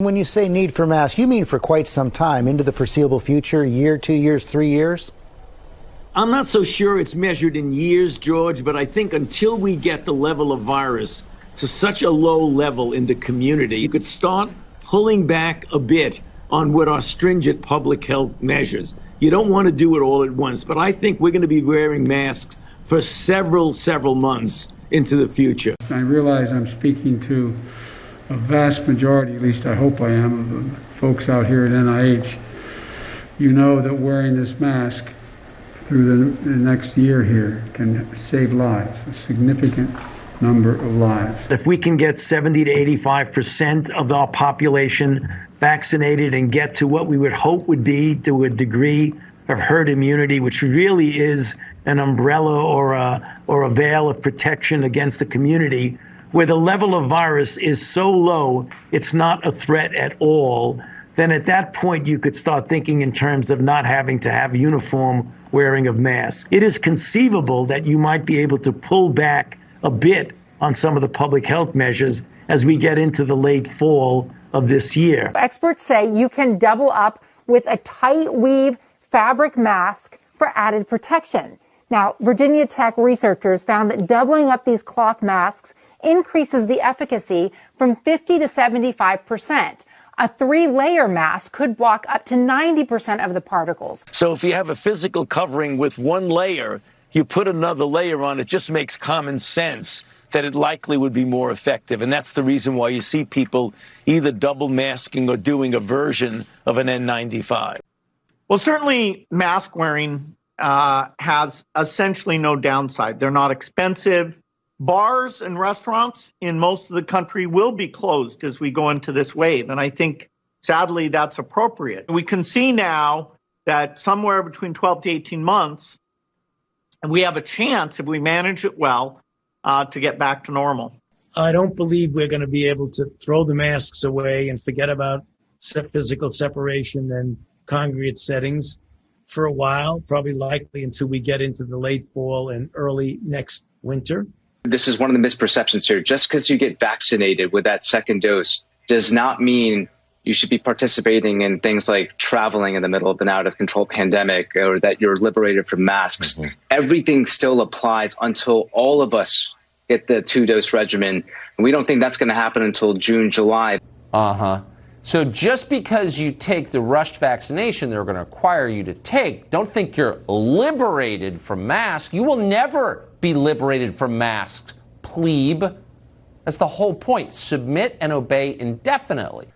When you say need for masks, you mean for quite some time, into the foreseeable future, year, 2 years, 3 years? I'm not so sure it's measured in years, George, but I think until we get the level of virus to such a low level in the community, you could start pulling back a bit on what are stringent public health measures. You don't want to do it all at once, but I think we're going to be wearing masks for several months into the future. I realize I'm speaking to a vast majority, at least I hope I am, of the folks out here at NIH. You know that wearing this mask through the next year here can save lives, a significant number of lives. If we can get 70 to 85% of our population vaccinated and get to what we would hope would be to a degree of herd immunity, which really is an umbrella or a veil of protection against the community, where the level of virus is so low, it's not a threat at all, then at that point you could start thinking in terms of not having to have uniform wearing of masks. It is conceivable that you might be able to pull back a bit on some of the public health measures as we get into the late fall of this year. Experts say you can double up with a tight weave fabric mask for added protection. Now, Virginia Tech researchers found that doubling up these cloth masks increases the efficacy from 50 to 75%. A 3-layer mask could block up to 90% of the particles. So if you have a physical covering with one layer, you put another layer on, it just makes common sense that it likely would be more effective. And that's the reason why you see people either double masking or doing a version of an N95. Well, certainly mask wearing has essentially no downside. They're not expensive. Bars and restaurants in most of the country will be closed as we go into this wave. And I think, sadly, that's appropriate. We can see now that somewhere between 12 to 18 months, we have a chance, if we manage it well, to get back to normal. I don't believe we're going to be able to throw the masks away and forget about physical separation and congregate settings for a while, probably likely until we get into the late fall and early next winter. This is one of the misperceptions here. Just because you get vaccinated with that second dose does not mean you should be participating in things like traveling in the middle of an out-of-control pandemic or that you're liberated from masks. Mm-hmm. Everything still applies until all of us get the 2-dose regimen. And we don't think that's going to happen until June, July. So just because you take the rushed vaccination they're going to require you to take, don't think you're liberated from masks. You will never be liberated from masks, plebe. That's the whole point. Submit and obey indefinitely.